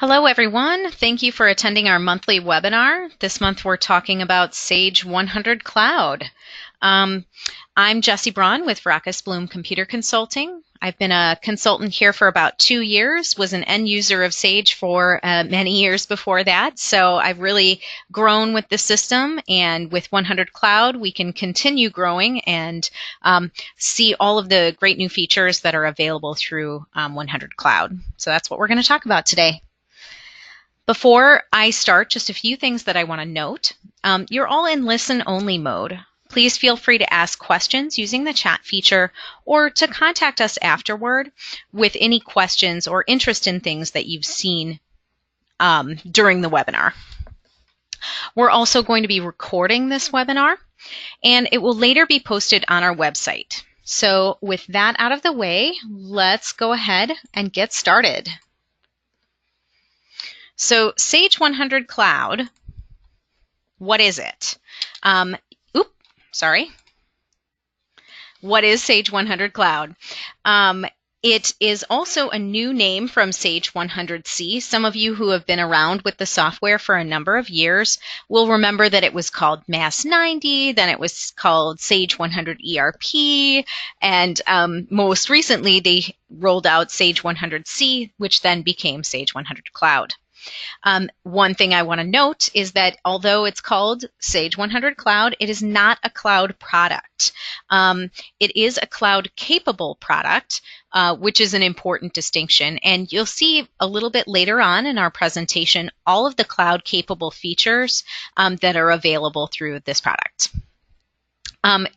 Hello, everyone. Thank you for attending our monthly webinar. This month, we're talking about Sage 100 Cloud. I'm Jessie Braun with Vrakas Blum Computer Consulting. I've been a consultant here for about 2 years, was an end user of Sage for many years before that. So I've really grown with the system, and with 100 Cloud, we can continue growing and see all of the great new features that are available through 100 Cloud. So that's what we're going to talk about today. Before I start, just a few things that I want to note. You're all in listen-only mode. Please feel free to ask questions using the chat feature or to contact us afterward with any questions or interest in things that you've seen during the webinar. We're also going to be recording this webinar, and it will later be posted on our website. So with that out of the way, let's go ahead and get started. So Sage 100 Cloud, what is it? What is Sage 100 Cloud? It is also a new name from Sage 100C. Some of you who have been around with the software for a number of years will remember that it was called Mass 90, then it was called Sage 100 ERP, and most recently they rolled out Sage 100C, which then became Sage 100 Cloud. One thing I want to note is that although it's called Sage 100 Cloud, it is not a cloud product. It is a cloud-capable product, which is an important distinction. And you'll see a little bit later on in our presentation all of the cloud-capable features that are available through this product.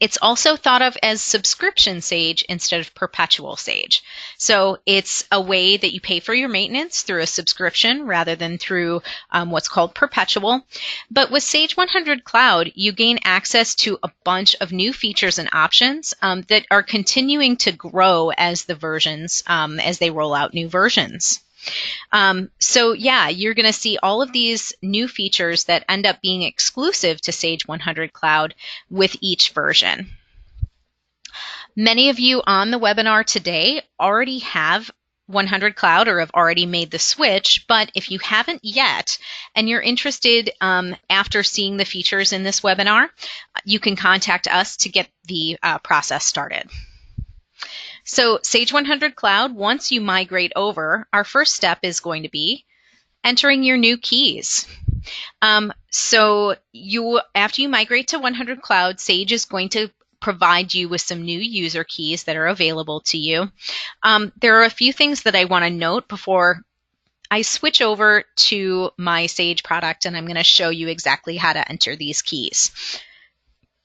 It's also thought of as subscription Sage instead of perpetual Sage. So it's a way that you pay for your maintenance through a subscription rather than through what's called perpetual. But with Sage 100 Cloud, you gain access to a bunch of new features and options that are continuing to grow as the versions, as they roll out new versions. So yeah, you're going to see all of these new features that end up being exclusive to Sage 100 Cloud with each version. Many of you on the webinar today already have 100 Cloud or have already made the switch, but if you haven't yet and you're interested after seeing the features in this webinar, you can contact us to get the process started. So Sage 100 Cloud, once you migrate over, our first step is going to be entering your new keys. After you migrate to 100 Cloud, Sage is going to provide you with some new user keys that are available to you. There are a few things that I want to note before I switch over to my Sage product, and I'm going to show you exactly how to enter these keys.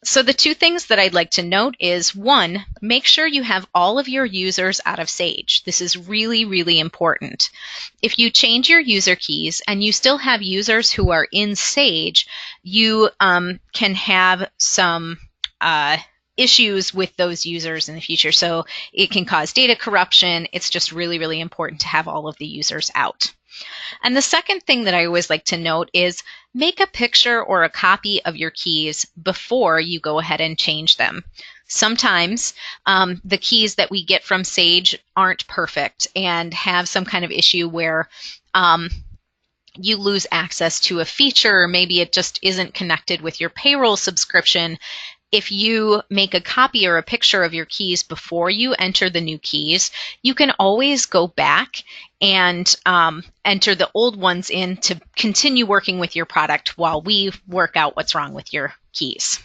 So the two things that I'd like to note is, one, make sure you have all of your users out of Sage. This is really, really important. If you change your user keys and you still have users who are in Sage, you can have some issues with those users in the future. So it can cause data corruption. It's just really, really important to have all of the users out. And the second thing that I always like to note is make a picture or a copy of your keys before you go ahead and change them. Sometimes the keys that we get from Sage aren't perfect and have some kind of issue where you lose access to a feature, or maybe it just isn't connected with your payroll subscription. If you make a copy or a picture of your keys before you enter the new keys, you can always go back and enter the old ones in to continue working with your product while we work out what's wrong with your keys.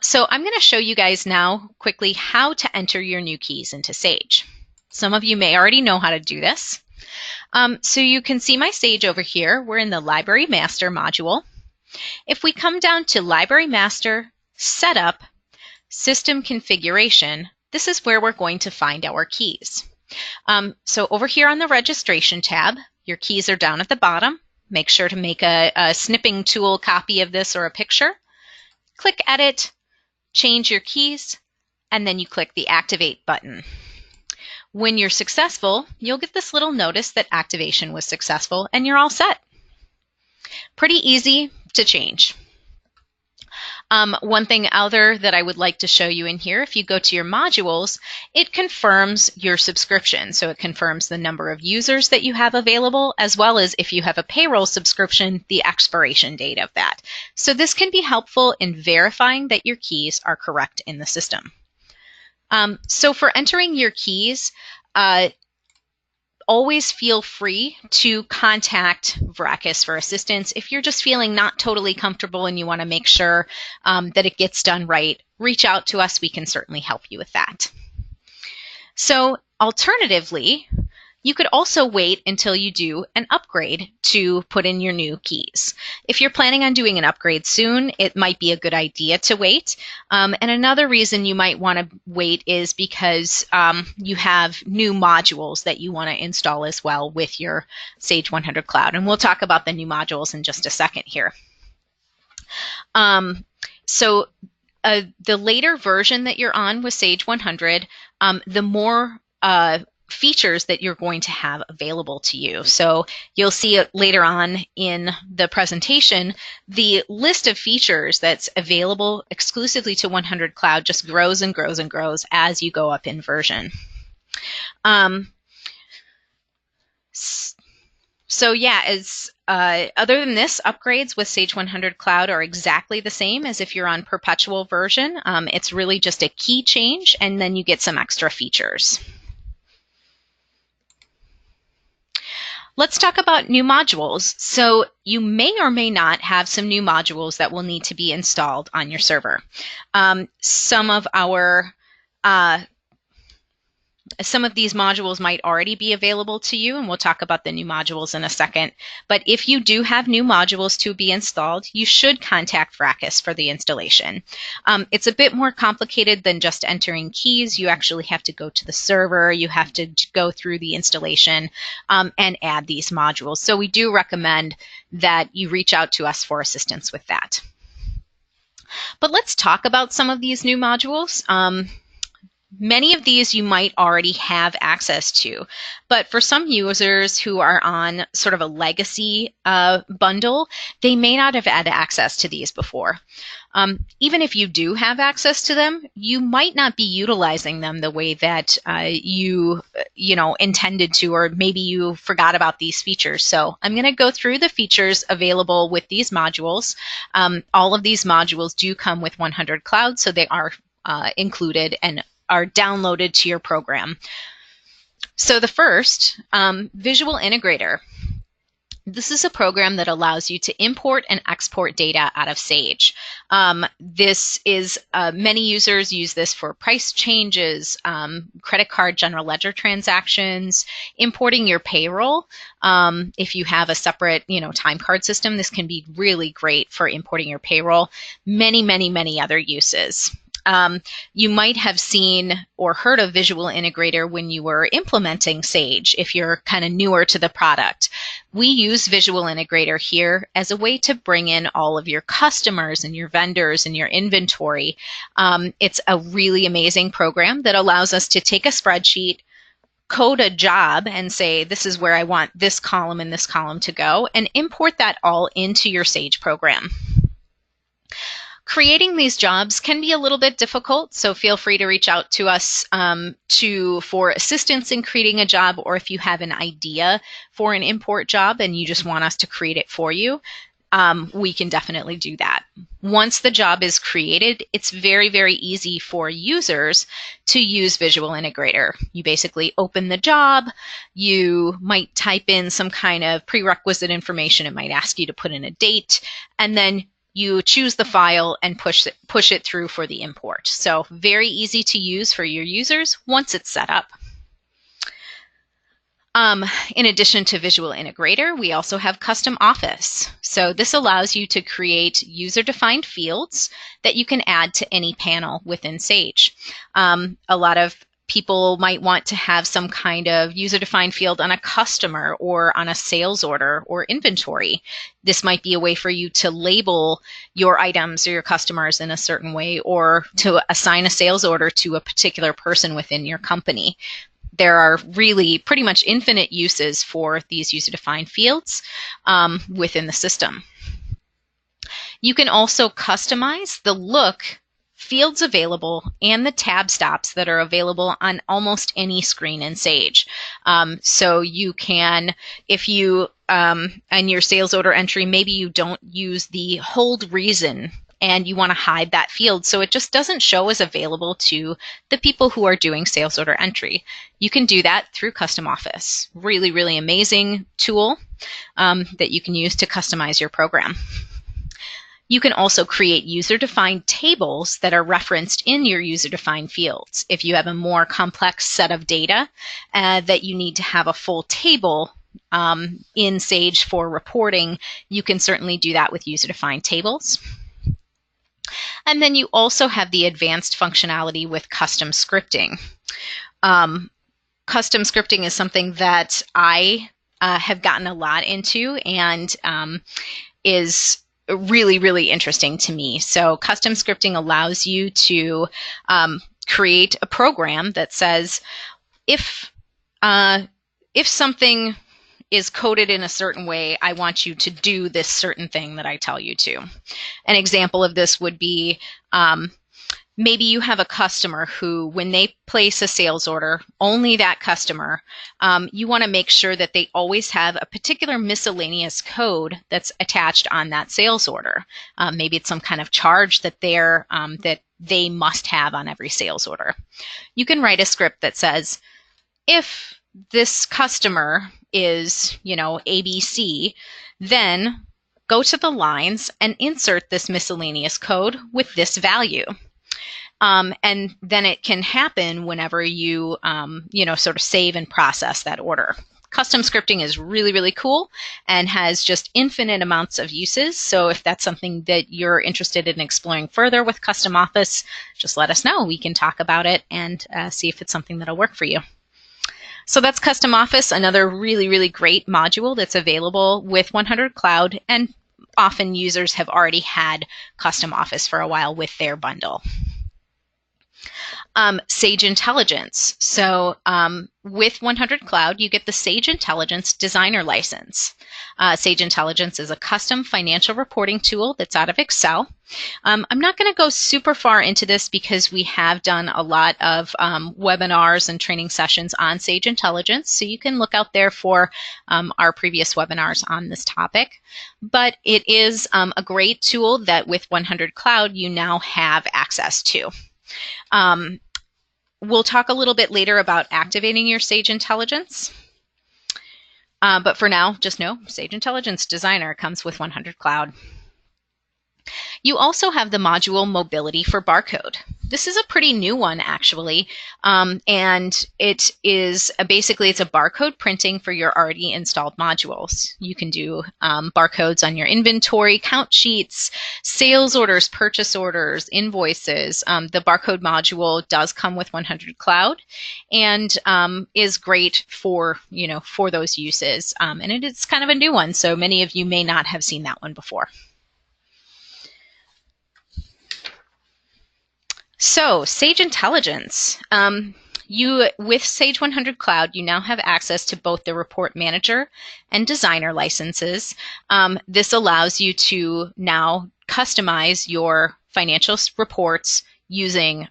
So I'm going to show you guys now quickly how to enter your new keys into Sage. Some of you may already know how to do this. So you can see my Sage over here. We're in the Library Master module. If we come down to Library Master, Setup, System Configuration, this is where we're going to find our keys. So over here on the Registration tab, your keys are down at the bottom. Make sure to make a snipping tool copy of this or a picture. Click Edit, change your keys, and then you click the Activate button. When you're successful, you'll get this little notice that activation was successful and you're all set. Pretty easy to change. One thing other that I would like to show you in here, if you go to your modules, it confirms your subscription. So it confirms the number of users that you have available, as well as if you have a payroll subscription, the expiration date of that. So this can be helpful in verifying that your keys are correct in the system. So for entering your keys, always feel free to contact Vrakas for assistance. If you're just feeling not totally comfortable and you want to make sure that it gets done right, reach out to us. We can certainly help you with that. So alternatively, you could also wait until you do an upgrade to put in your new keys. If you're planning on doing an upgrade soon, it might be a good idea to wait. And another reason you might want to wait is because you have new modules that you want to install as well with your Sage 100 Cloud. And we'll talk about the new modules in just a second here. So the later version that you're on with Sage 100, the more features that you're going to have available to you. So you'll see it later on in the presentation, the list of features that's available exclusively to 100 Cloud just grows and grows and grows as you go up in version. So yeah, other than this, upgrades with Sage 100 Cloud are exactly the same as if you're on perpetual version. It's really just a key change, and then you get some extra features. Let's talk about new modules. So you may or may not have some new modules that will need to be installed on your server. Some of these modules might already be available to you, and we'll talk about the new modules in a second. But if you do have new modules to be installed, you should contact Vrakas for the installation. It's a bit more complicated than just entering keys. You actually have to go to the server. You have to go through the installation and add these modules. So we do recommend that you reach out to us for assistance with that. But let's talk about some of these new modules. Many of these you might already have access to, but for some users who are on sort of a legacy bundle, they may not have had access to these before. Even if you do have access to them, you might not be utilizing them the way that you intended to, or maybe you forgot about these features. So I'm going to go through the features available with these modules. All of these modules do come with 100 Cloud, so they are included and are downloaded to your program. So the first, Visual Integrator. This is a program that allows you to import and export data out of Sage. This is, many users use this for price changes, credit card general ledger transactions, importing your payroll. If you have a separate, time card system, this can be really great for importing your payroll. Many, many, many other uses. You might have seen or heard of Visual Integrator when you were implementing Sage, if you're kind of newer to the product. We use Visual Integrator here as a way to bring in all of your customers and your vendors and your inventory. It's a really amazing program that allows us to take a spreadsheet, code a job and say, this is where I want this column and this column to go, and import that all into your Sage program. Creating these jobs can be a little bit difficult, so feel free to reach out to us for assistance in creating a job, or if you have an idea for an import job and you just want us to create it for you, we can definitely do that. Once the job is created, it's very, very easy for users to use Visual Integrator. You basically open the job, you might type in some kind of prerequisite information. It might ask you to put in a date, and then you choose the file and push it through for the import. So very easy to use for your users once it's set up. In addition to Visual Integrator, we also have Custom Office. So this allows you to create user-defined fields that you can add to any panel within Sage. A lot of people might want to have some kind of user-defined field on a customer or on a sales order or inventory. This might be a way for you to label your items or your customers in a certain way, or to assign a sales order to a particular person within your company. There are really pretty much infinite uses for these user-defined fields within the system. You can also customize the look, fields available, and the tab stops that are available on almost any screen in Sage. So you can, if you, on your sales order entry, maybe you don't use the hold reason and you want to hide that field so it just doesn't show as available to the people who are doing sales order entry. You can do that through Custom Office. Really, really amazing tool that you can use to customize your program. You can also create user-defined tables that are referenced in your user-defined fields. If you have a more complex set of data that you need to have a full table in Sage for reporting, you can certainly do that with user-defined tables. And then you also have the advanced functionality with custom scripting. Custom scripting is something that I have gotten a lot into and is really, really interesting to me. So custom scripting allows you to create a program that says if something is coded in a certain way, I want you to do this certain thing that I tell you to. An example of this would be maybe you have a customer who, when they place a sales order, only that customer, you want to make sure that they always have a particular miscellaneous code that's attached on that sales order. Maybe it's some kind of charge that they must have on every sales order. You can write a script that says, if this customer is, ABC, then go to the lines and insert this miscellaneous code with this value. And then it can happen whenever you, sort of save and process that order. Custom scripting is really, really cool and has just infinite amounts of uses. So if that's something that you're interested in exploring further with Custom Office, just let us know. We can talk about it and see if it's something that'll work for you. So that's Custom Office, another really, really great module that's available with 100cloud, and often users have already had Custom Office for a while with their bundle. Sage Intelligence. So with 100cloud, you get the Sage Intelligence Designer license. Sage Intelligence is a custom financial reporting tool that's out of Excel. I'm not going to go super far into this because we have done a lot of webinars and training sessions on Sage Intelligence, so you can look out there for our previous webinars on this topic. But it is a great tool that with 100cloud you now have access to. We'll talk a little bit later about activating your Sage Intelligence. But for now, just know Sage Intelligence Designer comes with 100cloud. You also have the module Mobility for Barcode. This is a pretty new one, actually, and it is basically it's a barcode printing for your already installed modules. You can do barcodes on your inventory, count sheets, sales orders, purchase orders, invoices. The barcode module does come with 100cloud and is great for those uses. And it is kind of a new one, so many of you may not have seen that one before. So, Sage Intelligence. With Sage 100cloud, you now have access to both the Report Manager and Designer licenses. This allows you to now customize your financial reports using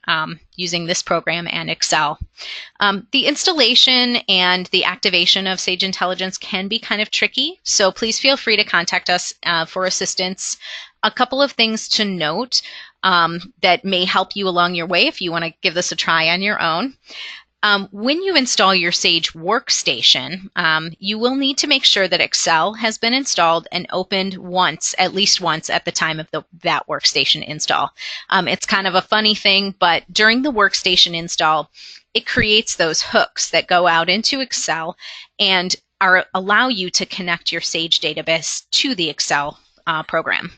this program and Excel. The installation and the activation of Sage Intelligence can be kind of tricky, so please feel free to contact us for assistance. A couple of things to note that may help you along your way if you want to give this a try on your own. When you install your Sage workstation, you will need to make sure that Excel has been installed and opened at least once at the time of that workstation install. It's kind of a funny thing, but during the workstation install, it creates those hooks that go out into Excel and allow you to connect your Sage database to the Excel program.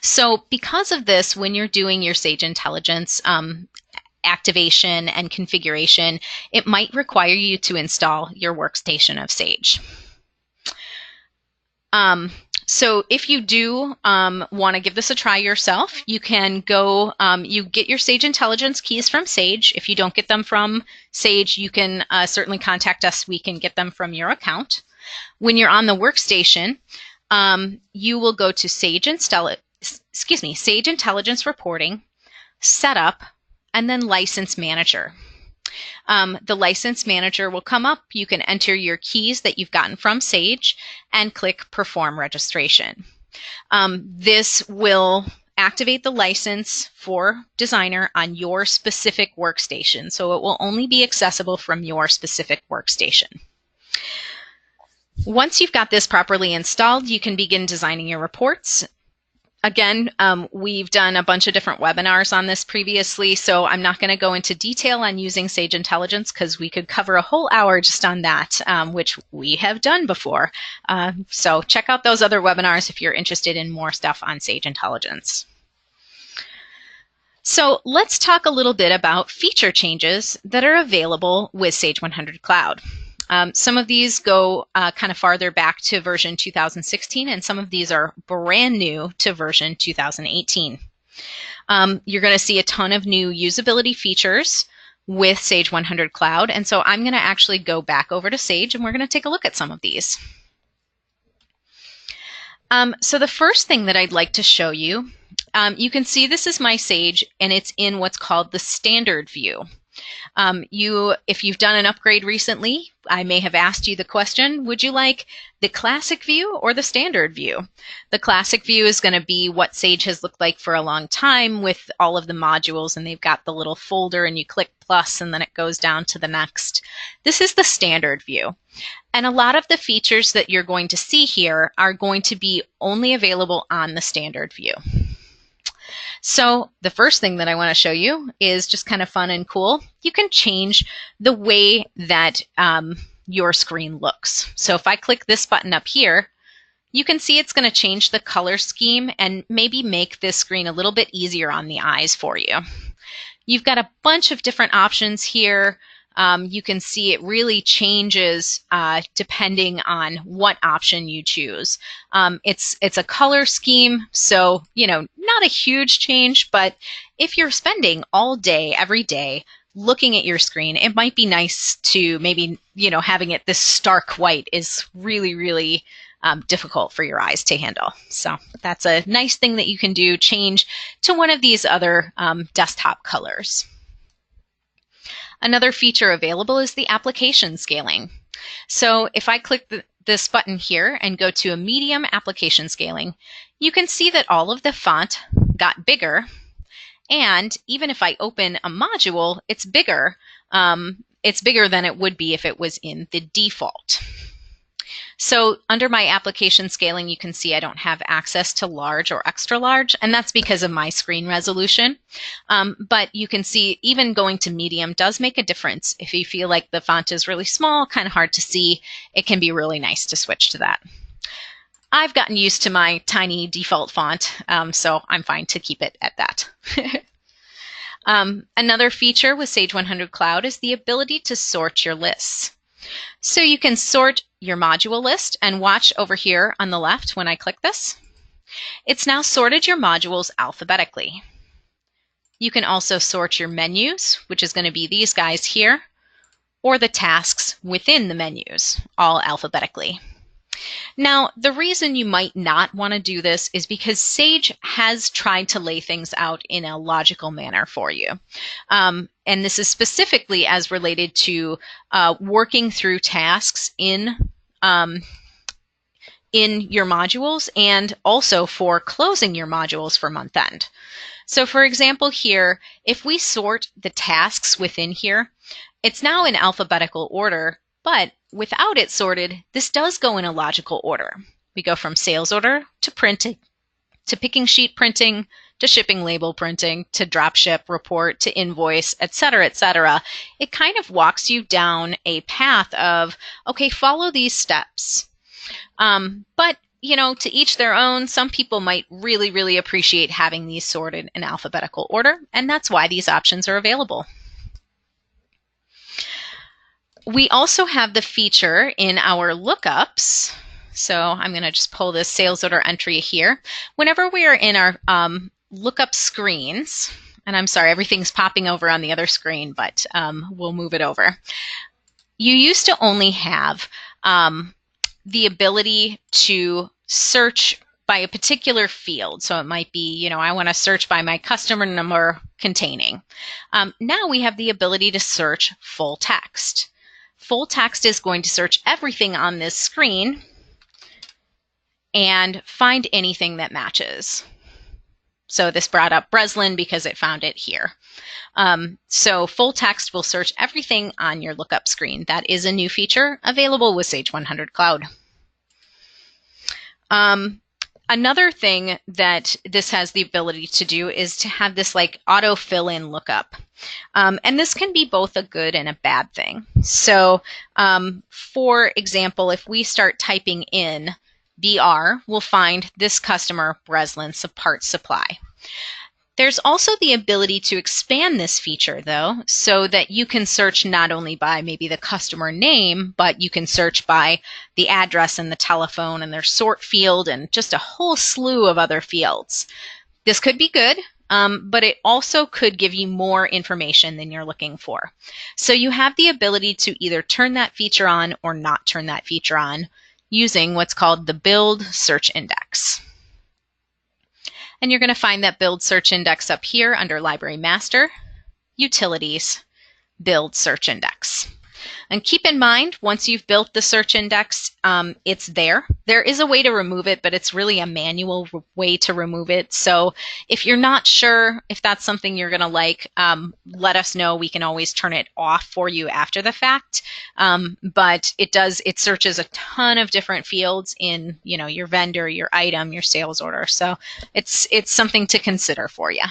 So because of this, when you're doing your Sage Intelligence activation and configuration, it might require you to install your workstation of Sage. So if you do want to give this a try yourself, you can go, you get your Sage Intelligence keys from Sage. If you don't get them from Sage, you can certainly contact us. We can get them from your account. When you're on the workstation, you will go to Sage Intelligence Reporting, Setup, and then License Manager. The License Manager will come up. You can enter your keys that you've gotten from Sage and click Perform Registration. This will activate the license for Designer on your specific workstation, so it will only be accessible from your specific workstation. Once you've got this properly installed, you can begin designing your reports. Again, we've done a bunch of different webinars on this previously, so I'm not going to go into detail on using Sage Intelligence because we could cover a whole hour just on that, which we have done before. So check out those other webinars if you're interested in more stuff on Sage Intelligence. So let's talk a little bit about feature changes that are available with Sage 100 Cloud. Some of these go kind of farther back to version 2016, and some of these are brand new to version 2018. You're going to see a ton of new usability features with Sage 100 Cloud, and so I'm going to actually go back over to Sage, and we're going to take a look at some of these. So the first thing that I'd like to show you, you can see this is my Sage, and it's in what's called the standard view. If you've done an upgrade recently, I may have asked you the question, would you like the classic view or the standard view? The classic view is going to be what Sage has looked like for a long time with all of the modules, and they've got the little folder and you click plus and then it goes down to the next. This is the standard view. And a lot of the features that you're going to see here are going to be only available on the standard view. So the first thing that I want to show you is just kind of fun and cool. You can change the way that your screen looks. So if I click this button up here, you can see it's going to change the color scheme and maybe make this screen a little bit easier on the eyes for you. You've got a bunch of different options here. You can see it really changes depending on what option you choose. It's a color scheme, so not a huge change, but if you're spending all day, every day, looking at your screen, it might be nice to maybe, having it this stark white is really, really difficult for your eyes to handle. So that's a nice thing that you can do, change to one of these other desktop colors. Another feature available is the application scaling. So if I click this button here and go to a medium application scaling, you can see that all of the font got bigger. And even if I open a module, it's bigger. It's bigger than it would be if it was in the default. So under my application scaling, you can see I don't have access to large or extra large, and that's because of my screen resolution. But you can see even going to medium does make a difference. If you feel like the font is really small, kind of hard to see, it can be really nice to switch to that. I've gotten used to my tiny default font, so I'm fine to keep it at that. Another feature with Sage 100 Cloud is the ability to sort your lists. So you can sort your module list, and watch over here on the left when I click this. It's now sorted your modules alphabetically. You can also sort your menus, which is going to be these guys here, or the tasks within the menus, all alphabetically. Now, the reason you might not want to do this is because Sage has tried to lay things out in a logical manner for you. And this is specifically as related to working through tasks in your modules, and also for closing your modules for month end. So for example here, if we sort the tasks within here, it's now in alphabetical order, but without it sorted, this does go in a logical order. We go from sales order to printing, to picking sheet printing, to shipping label printing, to drop ship report, to invoice, et cetera, et cetera. It kind of walks you down a path of, okay, follow these steps. But, to each their own. Some people might really, really appreciate having these sorted in alphabetical order, and that's why these options are available. We also have the feature in our lookups. So I'm going to just pull this sales order entry here. Whenever we are in our lookup screens, and I'm sorry, everything's popping over on the other screen, but we'll move it over. You used to only have the ability to search by a particular field. So it might be, I want to search by my customer number containing. Now we have the ability to search full text. Full text is going to search everything on this screen and find anything that matches. So this brought up Breslin because it found it here. So full text will search everything on your lookup screen. That is a new feature available with Sage 100 Cloud. Another thing that this has the ability to do is to have this like auto fill in lookup. And this can be both a good and a bad thing. So for example, if we start typing in BR, we'll find this customer, Breslin Parts Supply. There's also the ability to expand this feature, though, so that you can search not only by maybe the customer name, but you can search by the address and the telephone and their sort field and just a whole slew of other fields. This could be good, but it also could give you more information than you're looking for. So you have the ability to either turn that feature on or not turn that feature on using what's called the Build Search Index. And you're going to find that Build Search Index up here under Library Master, Utilities, Build Search Index. And keep in mind, once you've built the search index, it's there. There is a way to remove it, but it's really a manual way to remove it. So if you're not sure if that's something you're going to like, let us know. We can always turn it off for you after the fact. But it searches a ton of different fields in, your vendor, your item, your sales order. So it's something to consider for you.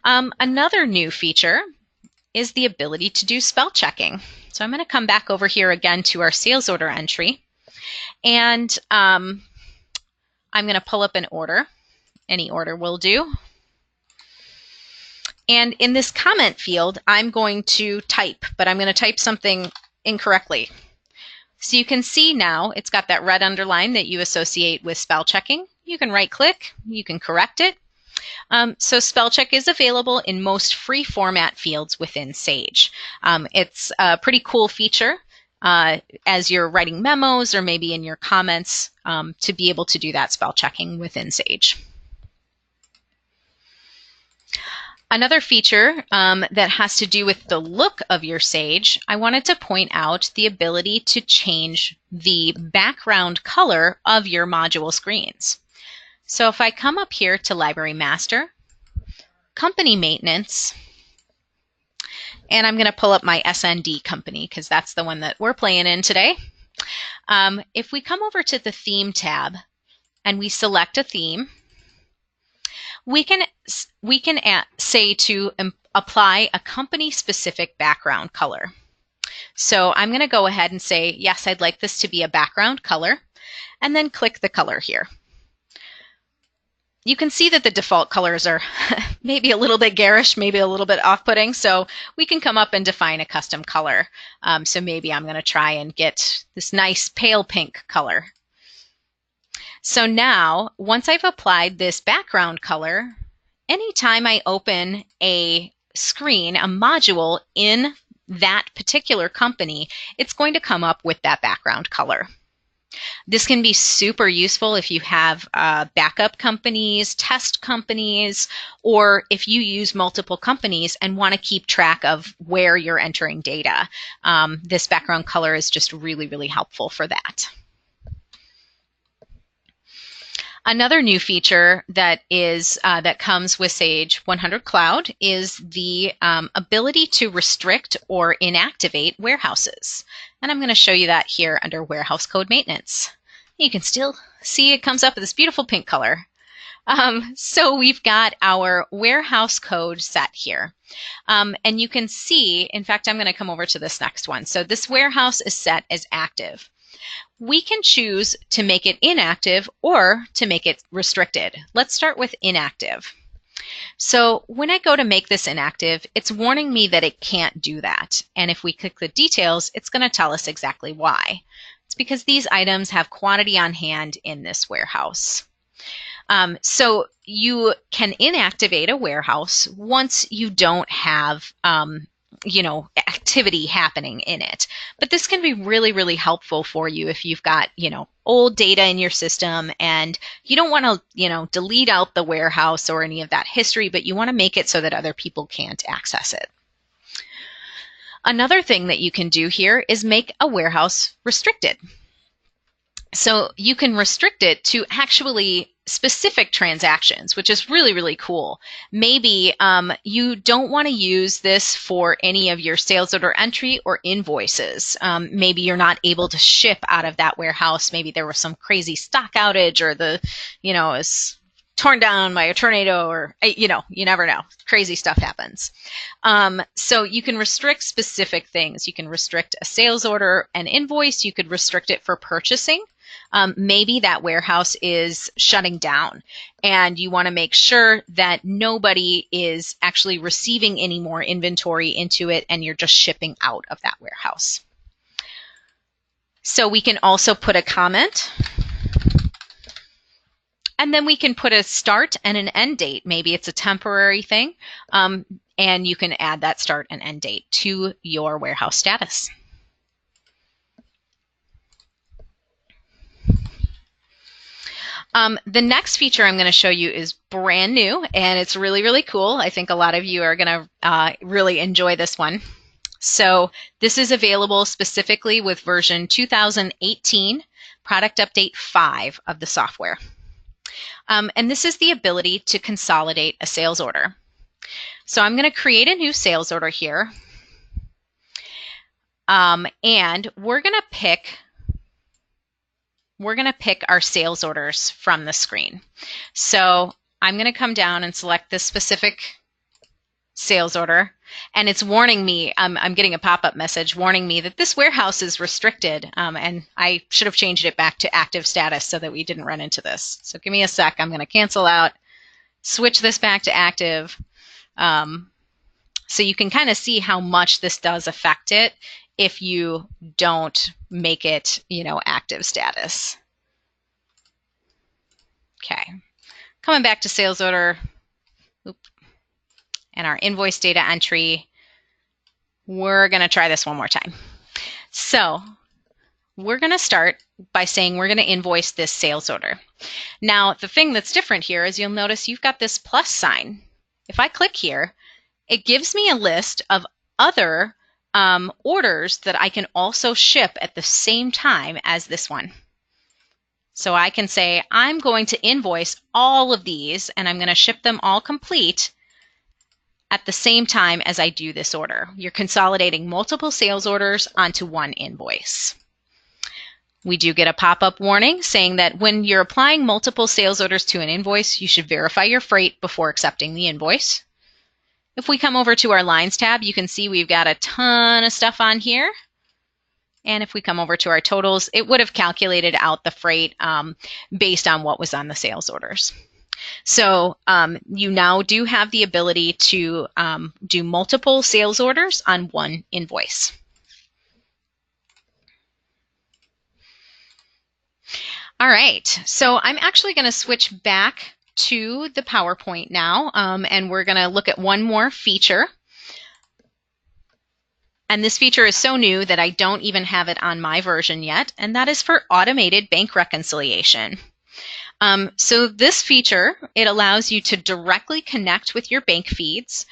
Another new feature is the ability to do spell checking. So I'm going to come back over here again to our sales order entry, and I'm going to pull up an order. Any order will do. And in this comment field, I'm going to type, but I'm going to type something incorrectly. So you can see now it's got that red underline that you associate with spell checking. You can right click, you can correct it. So spell check is available in most free format fields within Sage. It's a pretty cool feature as you're writing memos or maybe in your comments to be able to do that spell checking within Sage. Another feature that has to do with the look of your Sage, I wanted to point out the ability to change the background color of your module screens. So if I come up here to Library Master, Company Maintenance, and I'm going to pull up my SND company because that's the one that we're playing in today. If we come over to the Theme tab and we select a theme, we can say to apply a company-specific background color. So I'm going to go ahead and say, yes, I'd like this to be a background color, and then click the color here. You can see that the default colors are maybe a little bit garish, maybe a little bit off-putting, so we can come up and define a custom color. So maybe I'm going to try and get this nice pale pink color. So now, once I've applied this background color, anytime I open a screen, a module in that particular company, it's going to come up with that background color. This can be super useful if you have backup companies, test companies, or if you use multiple companies and want to keep track of where you're entering data. This background color is just really, really helpful for that. Another new feature that comes with Sage 100 Cloud is the ability to restrict or inactivate warehouses. And I'm going to show you that here under Warehouse Code Maintenance. You can still see it comes up with this beautiful pink color. So we've got our warehouse code set here. And you can see, in fact, I'm going to come over to this next one. So this warehouse is set as active. We can choose to make it inactive or to make it restricted. Let's start with inactive. So when I go to make this inactive, it's warning me that it can't do that. And if we click the details, it's going to tell us exactly why. It's because these items have quantity on hand in this warehouse. So you can inactivate a warehouse once you don't have activity happening in it. But this can be really, really helpful for you if you've got, old data in your system and you don't want to, delete out the warehouse or any of that history, but you want to make it so that other people can't access it. Another thing that you can do here is make a warehouse restricted. So you can restrict it to actually specific transactions, which is really, really cool. Maybe you don't want to use this for any of your sales order entry or invoices. Maybe you're not able to ship out of that warehouse. Maybe there was some crazy stock outage or is torn down by a tornado or, you never know. Crazy stuff happens. So you can restrict specific things. You can restrict a sales order, an invoice. You could restrict it for purchasing. Maybe that warehouse is shutting down and you want to make sure that nobody is actually receiving any more inventory into it and you're just shipping out of that warehouse. So we can also put a comment. And then we can put a start and an end date. Maybe it's a temporary thing. And you can add that start and end date to your warehouse status. The next feature I'm going to show you is brand new, and it's really, really cool. I think a lot of you are going to really enjoy this one. So this is available specifically with version 2018, Product Update 5 of the software. And this is the ability to consolidate a sales order. So I'm going to create a new sales order here. And we're going to pick our sales orders from the screen. So I'm going to come down and select this specific sales order, and it's warning me, I'm getting a pop-up message warning me that this warehouse is restricted, and I should have changed it back to active status so that we didn't run into this. So give me a sec. I'm going to cancel out, switch this back to active, so you can kind of see how much this does affect it if you don't make it, active status. Okay, coming back to sales order, and our invoice data entry, we're going to try this one more time. So we're going to start by saying we're going to invoice this sales order. Now, the thing that's different here is you'll notice you've got this plus sign. If I click here, it gives me a list of other orders that I can also ship at the same time as this one. So I can say, I'm going to invoice all of these and I'm going to ship them all complete at the same time as I do this order. You're consolidating multiple sales orders onto one invoice. We do get a pop-up warning saying that when you're applying multiple sales orders to an invoice, you should verify your freight before accepting the invoice. If we come over to our lines tab, you can see we've got a ton of stuff on here. And if we come over to our totals, it would have calculated out the freight based on what was on the sales orders. So you now do have the ability to do multiple sales orders on one invoice. All right, so I'm actually going to switch back to the PowerPoint now, and we're going to look at one more feature. And this feature is so new that I don't even have it on my version yet, and that is for automated bank reconciliation. So this feature, it allows you to directly connect with your bank feeds,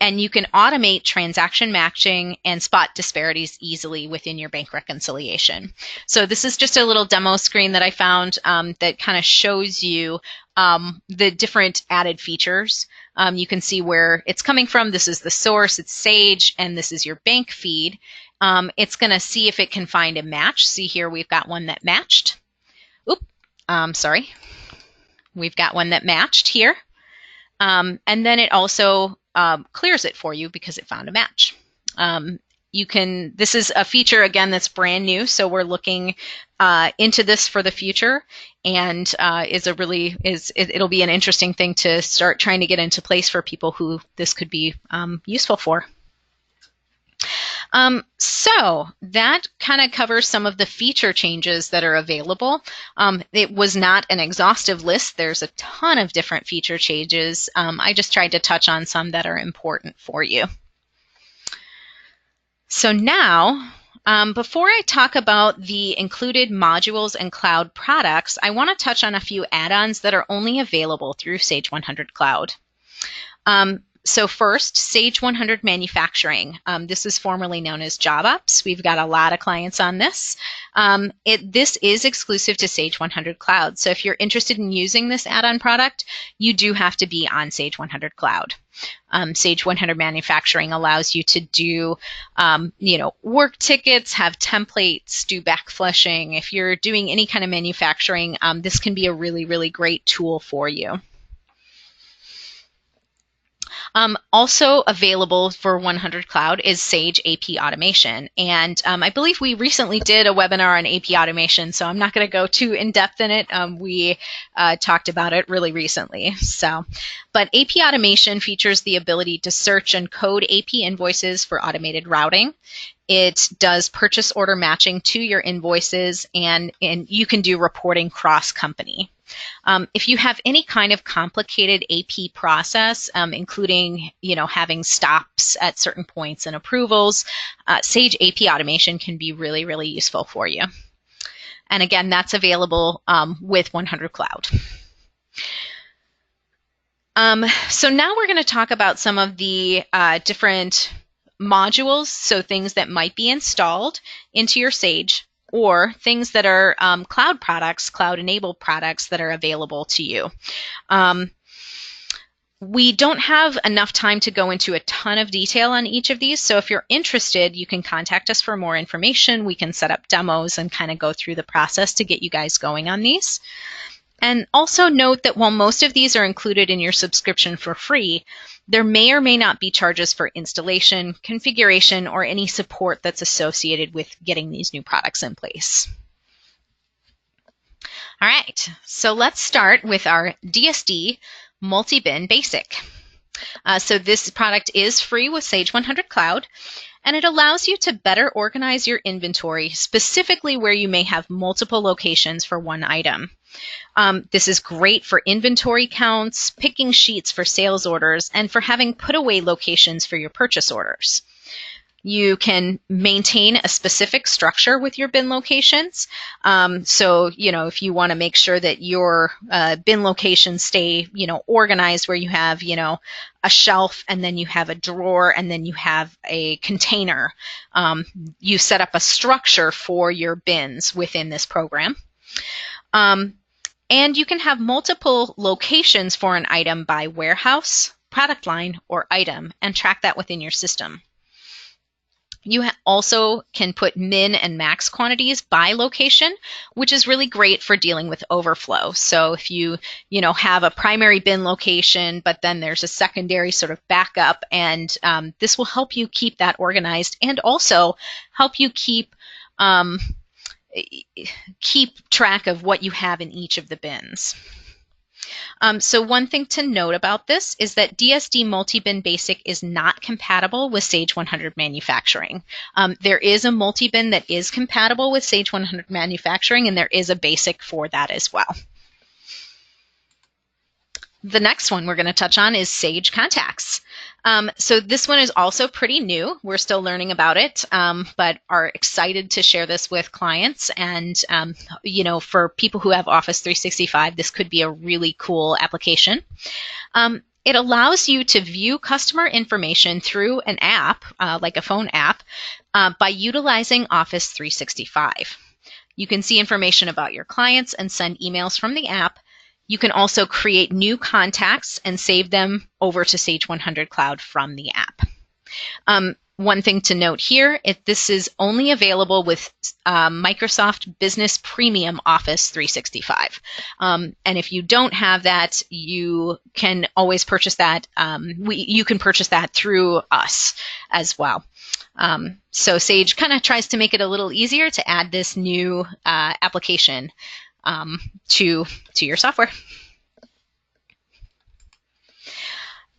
and you can automate transaction matching and spot disparities easily within your bank reconciliation. So this is just a little demo screen that I found that kind of shows you the different added features. You can see where it's coming from. This is the source, it's Sage, and this is your bank feed. It's going to see if it can find a match. See here, we've got one that matched. Sorry. We've got one that matched here. And then it also clears it for you because it found a match. This is a feature, again, that's brand new, so we're looking into this for the future, and it'll be an interesting thing to start trying to get into place for people who this could be useful for. So that kind of covers some of the feature changes that are available. It was not an exhaustive list. There's a ton of different feature changes. I just tried to touch on some that are important for you. So now, before I talk about the included modules and cloud products, I want to touch on a few add-ons that are only available through Sage 100 Cloud. So first, Sage 100 Manufacturing. This is formerly known as JobUps. We've got a lot of clients on this. This is exclusive to Sage 100 Cloud. So if you're interested in using this add-on product, you do have to be on Sage 100 Cloud. Sage 100 Manufacturing allows you to do, work tickets, have templates, do backflushing. If you're doing any kind of manufacturing, this can be a really, really great tool for you. Also available for 100 Cloud is Sage AP Automation. And I believe we recently did a webinar on AP Automation, so I'm not going to go too in-depth in it. We talked about it really recently. But AP Automation features the ability to search and code AP invoices for automated routing. It does purchase order matching to your invoices, and you can do reporting cross-company. If you have any kind of complicated AP process, including having stops at certain points and approvals, Sage AP Automation can be really, really useful for you. And again, that's available with 100 Cloud. So now we're going to talk about some of the different modules, so things that might be installed into your Sage, or things that are cloud products, cloud-enabled products that are available to you. We don't have enough time to go into a ton of detail on each of these, so if you're interested, you can contact us for more information. We can set up demos and kind of go through the process to get you guys going on these. And also note that while most of these are included in your subscription for free, there may or may not be charges for installation, configuration, or any support that's associated with getting these new products in place. All right, so let's start with our DSD Multi Bin Basic. So this product is free with Sage 100 Cloud, and it allows you to better organize your inventory, specifically where you may have multiple locations for one item. This is great for inventory counts, picking sheets for sales orders, and for having put away locations for your purchase orders. You can maintain a specific structure with your bin locations. So, if you want to make sure that your bin locations stay, organized, where you have, a shelf, and then you have a drawer, and then you have a container. You set up a structure for your bins within this program. And you can have multiple locations for an item by warehouse, product line, or item, and track that within your system. You also can put min and max quantities by location, which is really great for dealing with overflow. So if you, have a primary bin location, but then there's a secondary sort of backup, and this will help you keep that organized and also help you keep track of what you have in each of the bins. So one thing to note about this is that DSD Multi Bin Basic is not compatible with Sage 100 Manufacturing. There is a multi-bin that is compatible with Sage 100 Manufacturing, and there is a basic for that as well. The next one we're going to touch on is Sage Contacts. So this one is also pretty new. We're still learning about it, but are excited to share this with clients. And, for people who have Office 365, this could be a really cool application. It allows you to view customer information through an app, like a phone app, by utilizing Office 365. You can see information about your clients and send emails from the app. You can also create new contacts and save them over to Sage 100 Cloud from the app. One thing to note here, this is only available with Microsoft Business Premium Office 365. And if you don't have that, you can always purchase that. You can purchase that through us as well. So Sage kind of tries to make it a little easier to add this new application to your software.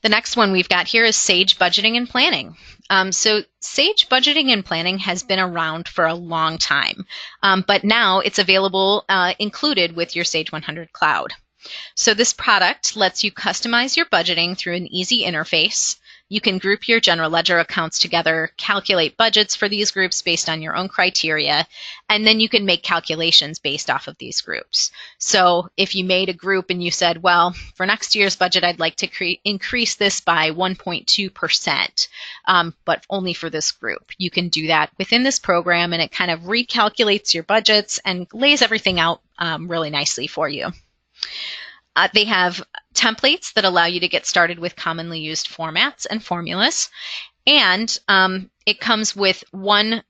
The next one we've got here is Sage Budgeting and Planning. So Sage Budgeting and Planning has been around for a long time, but now it's available included with your Sage 100 Cloud. So this product lets you customize your budgeting through an easy interface. You can group your general ledger accounts together, calculate budgets for these groups based on your own criteria, and then you can make calculations based off of these groups. So if you made a group and you said, well, for next year's budget, I'd like to increase this by 1.2%, but only for this group. You can do that within this program, and it kind of recalculates your budgets and lays everything out really nicely for you. They have templates that allow you to get started with commonly used formats and formulas. And it comes with one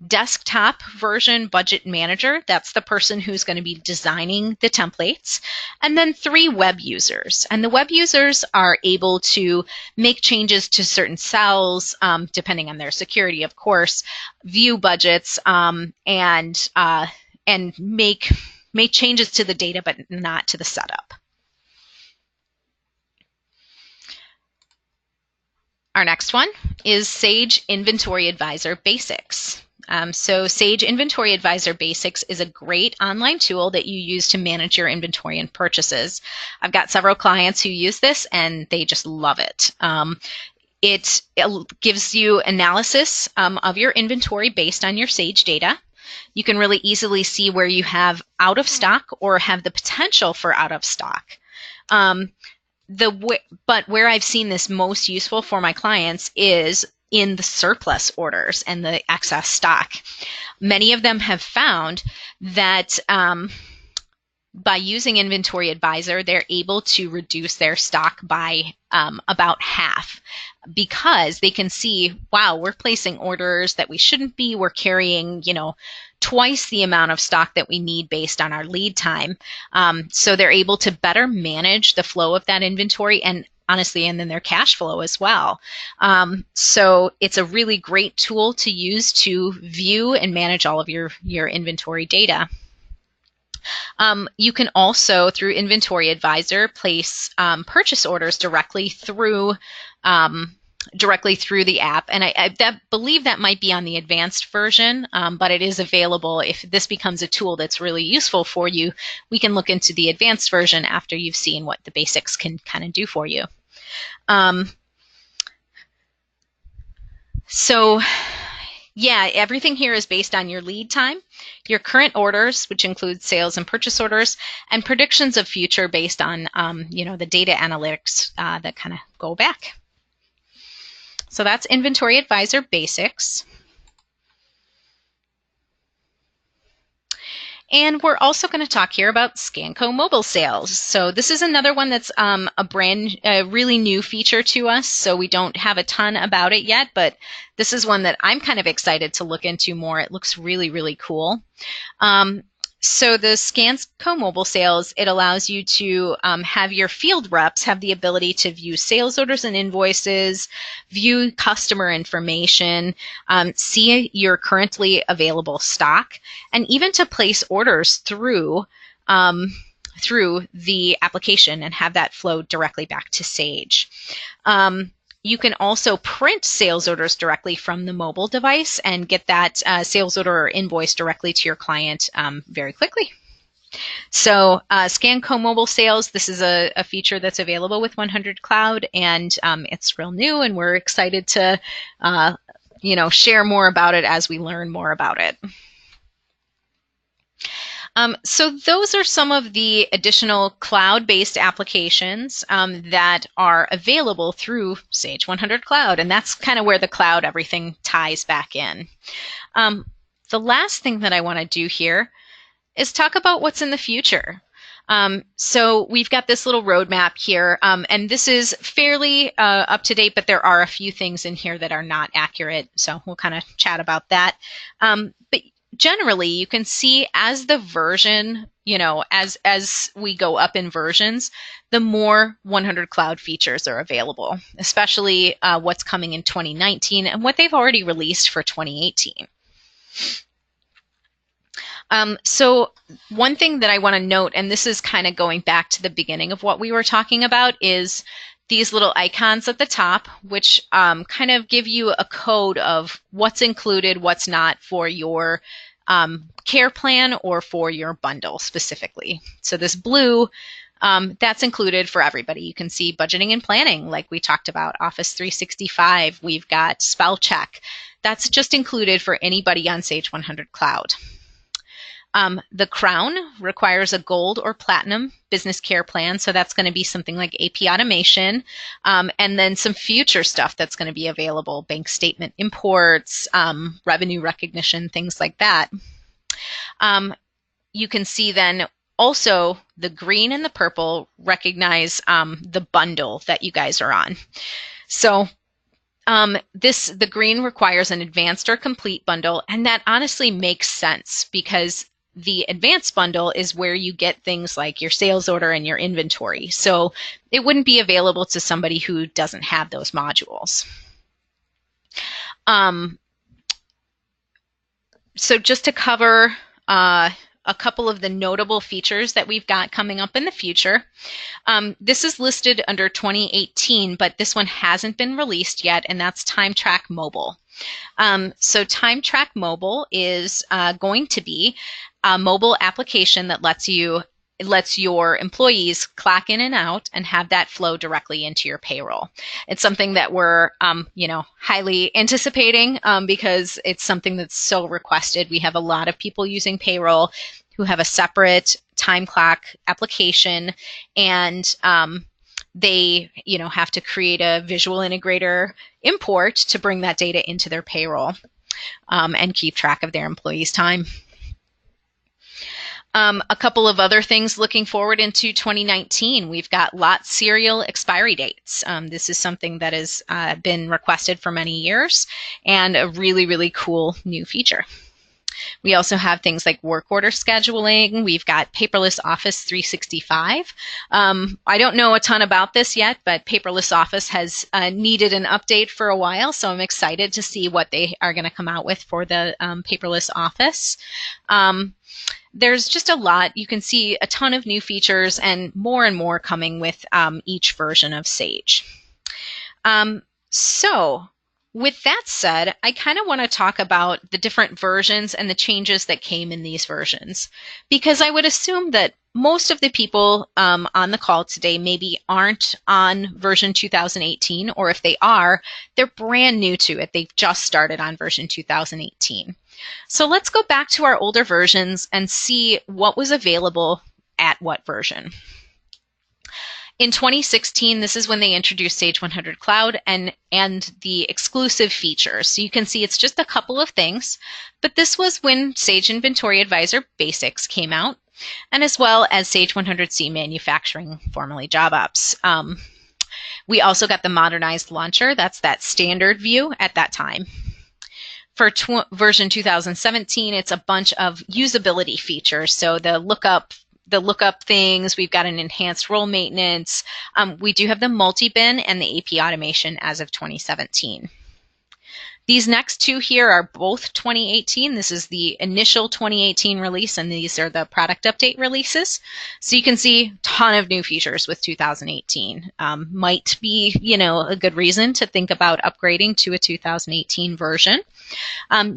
desktop version budget manager. That's the person who's going to be designing the templates. And then 3 web users. And the web users are able to make changes to certain cells, depending on their security, of course, view budgets, and make changes to the data, but not to the setup. Our next one is Sage Inventory Advisor Basics. So Sage Inventory Advisor Basics is a great online tool that you use to manage your inventory and purchases. I've got several clients who use this and they just love it. It gives you analysis of your inventory based on your Sage data. You can really easily see where you have out of stock or have the potential for out of stock. But where I've seen this most useful for my clients is in the surplus orders and the excess stock. Many of them have found that by using Inventory Advisor, they're able to reduce their stock by about half, because they can see, wow, we're placing orders that we shouldn't be. We're carrying, twice the amount of stock that we need based on our lead time. So they're able to better manage the flow of that inventory, and honestly, and then their cash flow as well. So it's a really great tool to use to view and manage all of your inventory data. You can also, through Inventory Advisor, place purchase orders directly through the app. And I believe that might be on the advanced version, but it is available. If this becomes a tool that's really useful for you, we can look into the advanced version after you've seen what the basics can kind of do for you. So yeah, everything here is based on your lead time, your current orders, which include sales and purchase orders, and predictions of future based on the data analytics that kind of go back. So that's Inventory Advisor Basics. And we're also going to talk here about ScanCo mobile sales. So this is another one that's a really new feature to us. So we don't have a ton about it yet, but this is one that I'm kind of excited to look into more. It looks really, really cool. So the ScanCo mobile sales, it allows you to have your field reps have the ability to view sales orders and invoices, view customer information, see your currently available stock, and even to place orders through the application and have that flow directly back to Sage. You can also print sales orders directly from the mobile device and get that sales order or invoice directly to your client very quickly. So ScanCo mobile sales, this is a feature that's available with 100cloud, and it's real new, and we're excited to share more about it as we learn more about it. So those are some of the additional cloud-based applications that are available through Sage 100 Cloud, and that's kind of where the cloud everything ties back in. The last thing that I want to do here is talk about what's in the future. So we've got this little roadmap here, and this is fairly up to date, but there are a few things in here that are not accurate, so we'll kind of chat about that. But generally, you can see as the version, as we go up in versions, the more 100 Cloud features are available, especially what's coming in 2019 and what they've already released for 2018. So one thing that I want to note, and this is kind of going back to the beginning of what we were talking about, is these little icons at the top, which kind of give you a code of what's included, what's not for your care plan or for your bundle specifically. So this blue That's included for everybody. You can see budgeting and planning, like we talked about, Office 365. We've got spell check. That's just included for anybody on Sage 100 Cloud. The Crown requires a gold or platinum business care plan. So that's going to be something like AP automation, and then some future stuff that's going to be available, bank statement imports, revenue recognition, things like that. You can see then also the green and the purple recognize the bundle that you guys are on. So the green requires an advanced or complete bundle, and that honestly makes sense because the advanced bundle is where you get things like your sales order and your inventory. So it wouldn't be available to somebody who doesn't have those modules. So just to cover a couple of the notable features that we've got coming up in the future. This is listed under 2018, but this one hasn't been released yet, and that's Time Track Mobile. So Time Track Mobile is going to be a mobile application that lets your employees clock in and out and have that flow directly into your payroll. It's something that we're, highly anticipating because it's something that's so requested. We have a lot of people using payroll who have a separate time clock application, and they, have to create a visual integrator import to bring that data into their payroll and keep track of their employees' time. A couple of other things looking forward into 2019. We've got lot serial expiry dates. This is something that has been requested for many years and a really, really cool new feature. We also have things like work order scheduling. We've got paperless Office 365. I don't know a ton about this yet, but paperless Office has needed an update for a while, so I'm excited to see what they are going to come out with for the paperless Office. There's just a lot. You can see a ton of new features and more coming with each version of Sage. So with that said, I kind of want to talk about the different versions and the changes that came in these versions, because I would assume that most of the people on the call today maybe aren't on version 2018, or if they are, they're brand new to it. They've just started on version 2018. So let's go back to our older versions and see what was available at what version. In 2016, this is when they introduced Sage 100 Cloud and the exclusive features. So you can see it's just a couple of things, but this was when Sage Inventory Advisor Basics came out, and as well as Sage 100C Manufacturing, formerly JobOps. We also got the modernized launcher. That's that standard view at that time. For version 2017, it's a bunch of usability features. So the lookup things, we've got an enhanced role maintenance. We do have the multi-bin and the AP automation as of 2017. These next two here are both 2018. This is the initial 2018 release, and these are the product update releases. So you can see a ton of new features with 2018. Might be, a good reason to think about upgrading to a 2018 version.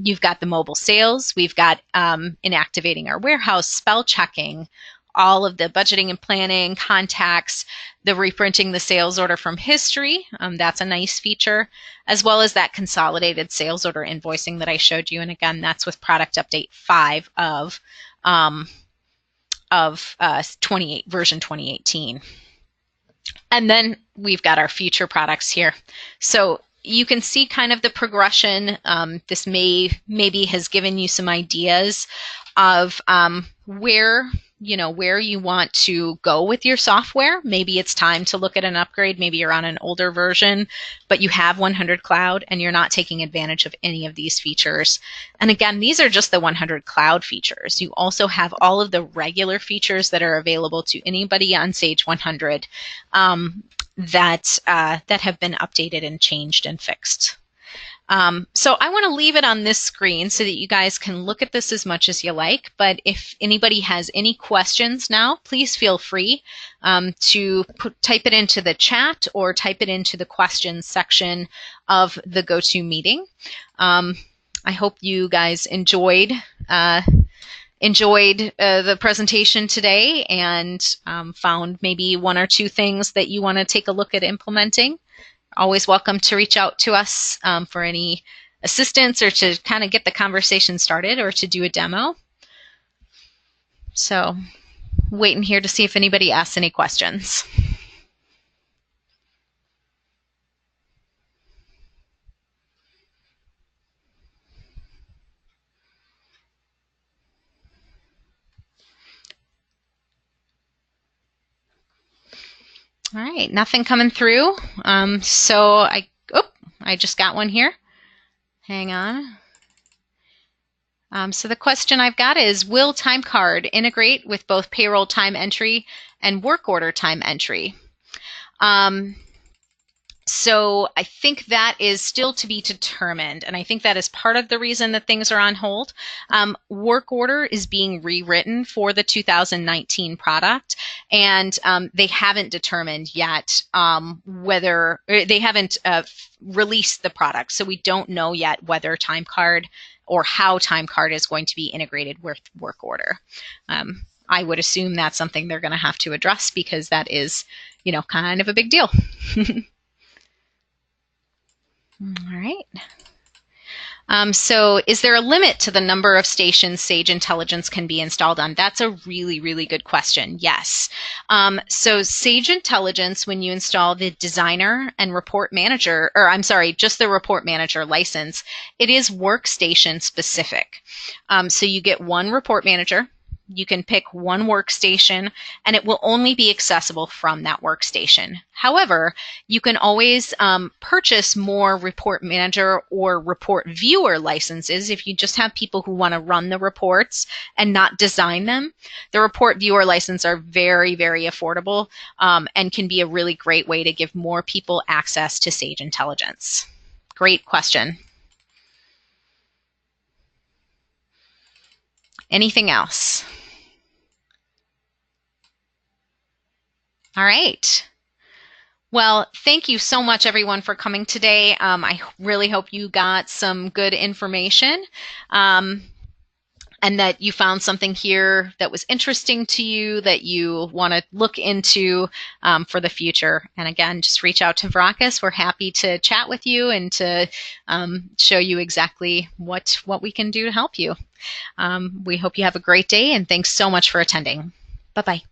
You've got the mobile sales. We've got inactivating our warehouse, spell checking, all of the budgeting and planning, contacts, the reprinting the sales order from history. That's a nice feature, as well as that consolidated sales order invoicing that I showed you. And again, that's with product update 5 of version 2018. And then we've got our future products here. So you can see kind of the progression. This maybe has given you some ideas of where you want to go with your software. Maybe it's time to look at an upgrade. Maybe you're on an older version, but you have 100 Cloud and you're not taking advantage of any of these features. And again, these are just the 100 Cloud features. You also have all of the regular features that are available to anybody on Sage 100 that have been updated and changed and fixed. So I want to leave it on this screen so that you guys can look at this as much as you like. But if anybody has any questions now, please feel free to type it into the chat or type it into the questions section of the GoToMeeting. I hope you guys enjoyed enjoyed the presentation today and found maybe one or two things that you want to take a look at implementing, always welcome to reach out to us for any assistance or to kind of get the conversation started or to do a demo. So waiting here to see if anybody asks any questions. All right, nothing coming through. So I just got one here. Hang on. So the question I've got is, will time card integrate with both payroll time entry and work order time entry? So I think that is still to be determined, and I think that is part of the reason that things are on hold. Work order is being rewritten for the 2019 product, and they haven't determined yet whether they haven't released the product, so we don't know yet whether time card or how time card is going to be integrated with work order. I would assume that's something they're going to have to address because that is, kind of a big deal. All right. So is there a limit to the number of stations Sage Intelligence can be installed on? That's a really, really good question. Yes. So Sage Intelligence, when you install the designer and report manager, or I'm sorry, just the report manager license, it is workstation specific. So you get one report manager. You can pick one workstation, and it will only be accessible from that workstation. However, you can always purchase more report manager or report viewer licenses if you just have people who want to run the reports and not design them. The report viewer license are very, very affordable and can be a really great way to give more people access to Sage Intelligence. Great question. Anything else? All right. Well, thank you so much, everyone, for coming today. I really hope you got some good information and that you found something here that was interesting to you that you want to look into for the future. And again, just reach out to Vrakas. We're happy to chat with you and to show you exactly what we can do to help you. We hope you have a great day, and thanks so much for attending. Bye-bye.